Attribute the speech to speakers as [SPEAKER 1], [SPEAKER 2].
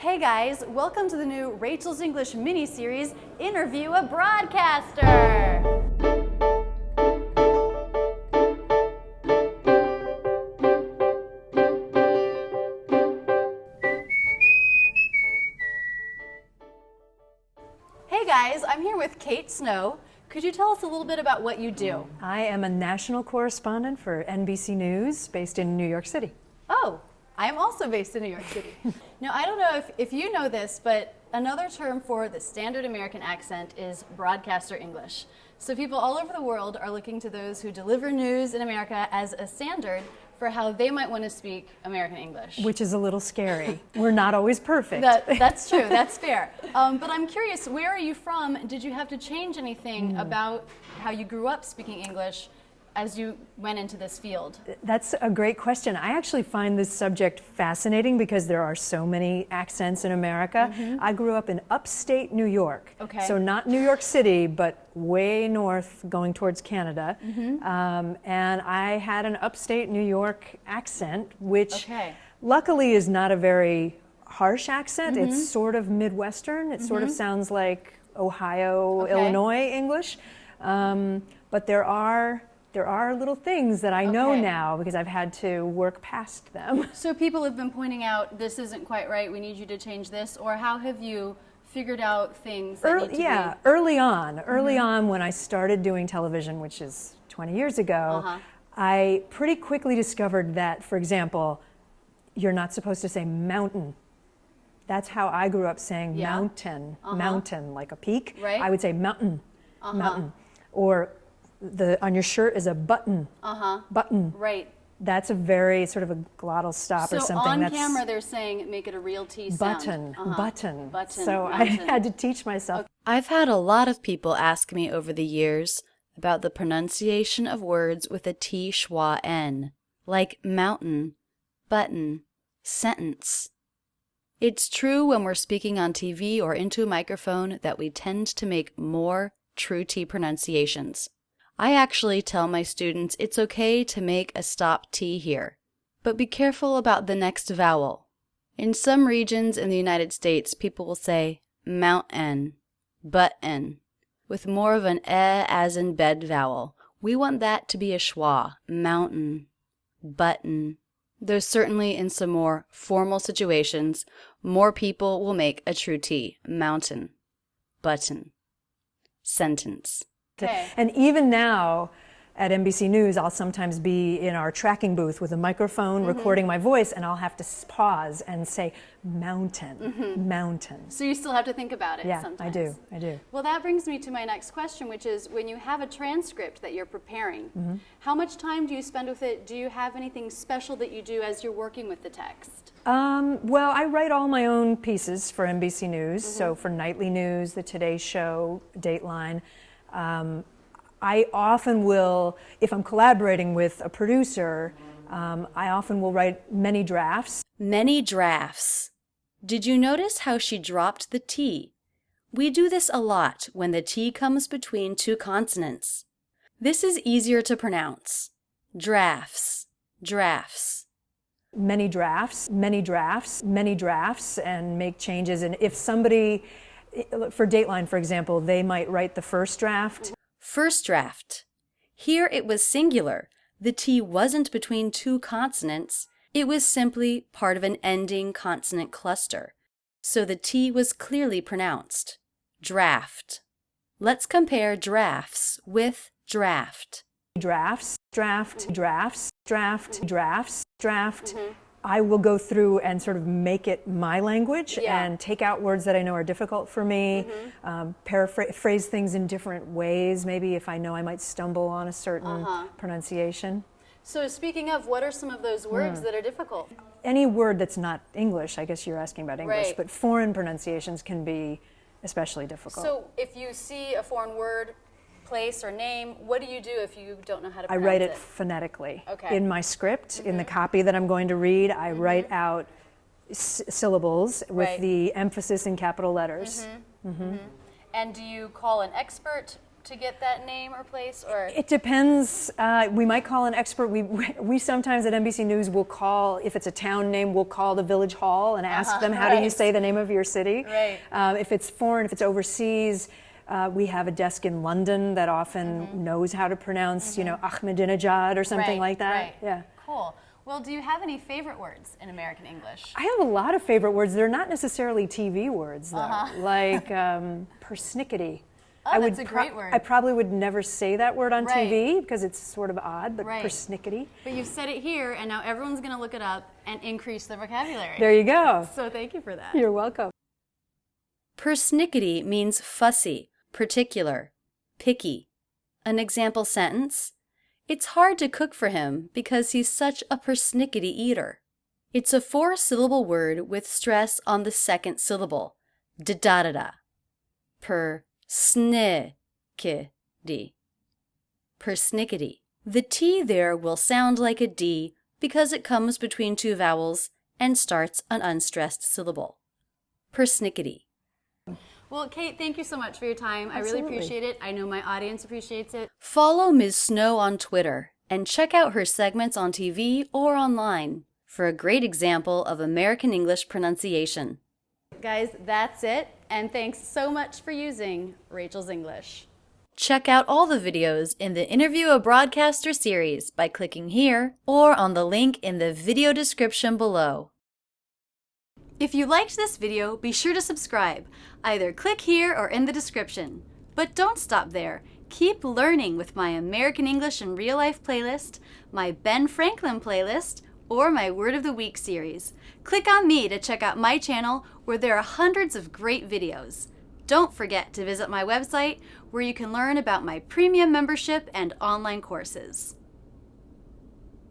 [SPEAKER 1] Hey guys, welcome to the new Rachel's English mini-series, Interview a Broadcaster! Hey guys, I'm here with Kate Snow. Could you tell us a little bit about what you do?
[SPEAKER 2] I am a national correspondent for NBC News based in New York City.
[SPEAKER 1] Oh, I am also based in New York City. Now, I don't know if you know this, but another term for the standard American accent is broadcaster English. So people all over the world are looking to those who deliver news in America as a standard for how they might want to speak American English.
[SPEAKER 2] Which is a little scary. We're not always perfect.
[SPEAKER 1] That's true, that's fair. But I'm curious, where are you from? Did you have to change anything about how you grew up speaking English as you went into this field?
[SPEAKER 2] That's a great question. I actually find this subject fascinating because there are so many accents in America. I grew up in upstate New York.
[SPEAKER 1] Okay.
[SPEAKER 2] So not New York City, but way north going towards Canada. And I had an upstate New York accent, which luckily is not a very harsh accent. It's sort of Midwestern. It sort of sounds like Ohio, Illinois English. But there are little things that I know now because I've had to work past them.
[SPEAKER 1] So people have been pointing out, this isn't quite right, we need you to change this, or how have you figured out things that need to be?
[SPEAKER 2] Early on when I started doing television, which is 20 years ago, I pretty quickly discovered that, for example, you're not supposed to say mountain. That's how I grew up saying mountain, mountain, like a peak.
[SPEAKER 1] Right.
[SPEAKER 2] I would say mountain, mountain. Or on your shirt is a button. Button.
[SPEAKER 1] Right.
[SPEAKER 2] That's a very sort of a glottal stop or something.
[SPEAKER 1] So on
[SPEAKER 2] that's
[SPEAKER 1] camera they're saying make it a real T sound.
[SPEAKER 2] Button.
[SPEAKER 1] Mountain.
[SPEAKER 2] So I had to teach myself.
[SPEAKER 3] I've had a lot of people ask me over the years about the pronunciation of words with a T schwa N, like mountain, button, sentence. It's true when we're speaking on TV or into a microphone that we tend to make more true T pronunciations. I actually tell my students it's okay to make a stop T here, but be careful about the next vowel. In some regions in the United States, people will say mountain, button, with more of an as in bed vowel. We want that to be a schwa, mountain, button. Though certainly in some more formal situations, more people will make a true T, mountain, button, sentence.
[SPEAKER 2] And even now at NBC News, I'll sometimes be in our tracking booth with a microphone recording my voice, and I'll have to pause and say mountain, mountain.
[SPEAKER 1] So you still have to think about it sometimes.
[SPEAKER 2] Yeah, I do.
[SPEAKER 1] Well, that brings me to my next question, which is when you have a transcript that you're preparing, how much time do you spend with it? Do you have anything special that you do as you're working with the text?
[SPEAKER 2] Well, I write all my own pieces for NBC News, so for Nightly News, the Today Show, Dateline. I often will, if I'm collaborating with a producer, I often will write many drafts.
[SPEAKER 3] Many drafts. Did you notice how she dropped the T? We do this a lot when the T comes between two consonants. This is easier to pronounce. Drafts, drafts.
[SPEAKER 2] Many drafts, many drafts, many drafts, and make changes. And if somebody, for Dateline, for example, they might write the first draft.
[SPEAKER 3] First draft. Here it was singular. The T wasn't between two consonants. It was simply part of an ending consonant cluster. So the T was clearly pronounced. Draft. Let's compare drafts with draft.
[SPEAKER 2] Drafts, draft, drafts, draft, drafts, draft. I will go through and sort of make it my language and take out words that I know are difficult for me, paraphrase things in different ways, maybe if I know I might stumble on a certain pronunciation.
[SPEAKER 1] So speaking of, what are some of those words that are difficult?
[SPEAKER 2] Any word that's not English, I guess you're asking about English,
[SPEAKER 1] Right.
[SPEAKER 2] but foreign pronunciations can be especially difficult.
[SPEAKER 1] So if you see a foreign word, place, or name, what do you do if you don't know how to pronounce it?
[SPEAKER 2] I write it phonetically.
[SPEAKER 1] Okay.
[SPEAKER 2] In my script, in the copy that I'm going to read, I write out syllables with the emphasis in capital letters.
[SPEAKER 1] And do you call an expert to get that name or place, or?
[SPEAKER 2] It depends. We might call an expert. We sometimes at NBC News will call, if it's a town name, we'll call the village hall and ask them, how do you say the name of your city?
[SPEAKER 1] Right.
[SPEAKER 2] If it's foreign, if it's overseas, we have a desk in London that often knows how to pronounce, you know, Ahmadinejad or something like that.
[SPEAKER 1] Right.
[SPEAKER 2] Yeah.
[SPEAKER 1] Cool. Well, do you have any favorite words in American English?
[SPEAKER 2] I have a lot of favorite words. They're not necessarily TV words, though. Like persnickety.
[SPEAKER 1] Oh, that's a great word.
[SPEAKER 2] I probably would never say that word on TV because it's sort of odd, but persnickety.
[SPEAKER 1] But you've said it here, and now everyone's going to look it up and increase their vocabulary.
[SPEAKER 2] There you go.
[SPEAKER 1] So thank you for that.
[SPEAKER 2] You're welcome.
[SPEAKER 3] Persnickety means fussy, particular, picky. An example sentence: it's hard to cook for him because he's such a persnickety eater. It's a 4-syllable word with stress on the second syllable. Da-da-da-da. Persnickety. Persnickety. The T there will sound like a D because it comes between 2 vowels and starts an unstressed syllable. Persnickety.
[SPEAKER 1] Well, Kate, thank you so much for your time.
[SPEAKER 2] Absolutely.
[SPEAKER 1] I really appreciate it. I know my audience appreciates it.
[SPEAKER 3] Follow Ms. Snow on Twitter and check out her segments on TV or online for a great example of American English pronunciation.
[SPEAKER 1] Guys, that's it. And thanks so much for using Rachel's English.
[SPEAKER 3] Check out all the videos in the Interview a Broadcaster series by clicking here or on the link in the video description below. If you liked this video, be sure to subscribe. Either click here or in the description. But don't stop there. Keep learning with my American English in Real Life playlist, my Ben Franklin playlist, or my Word of the Week series. Click on me to check out my channel where there are hundreds of great videos. Don't forget to visit my website where you can learn about my premium membership and online courses.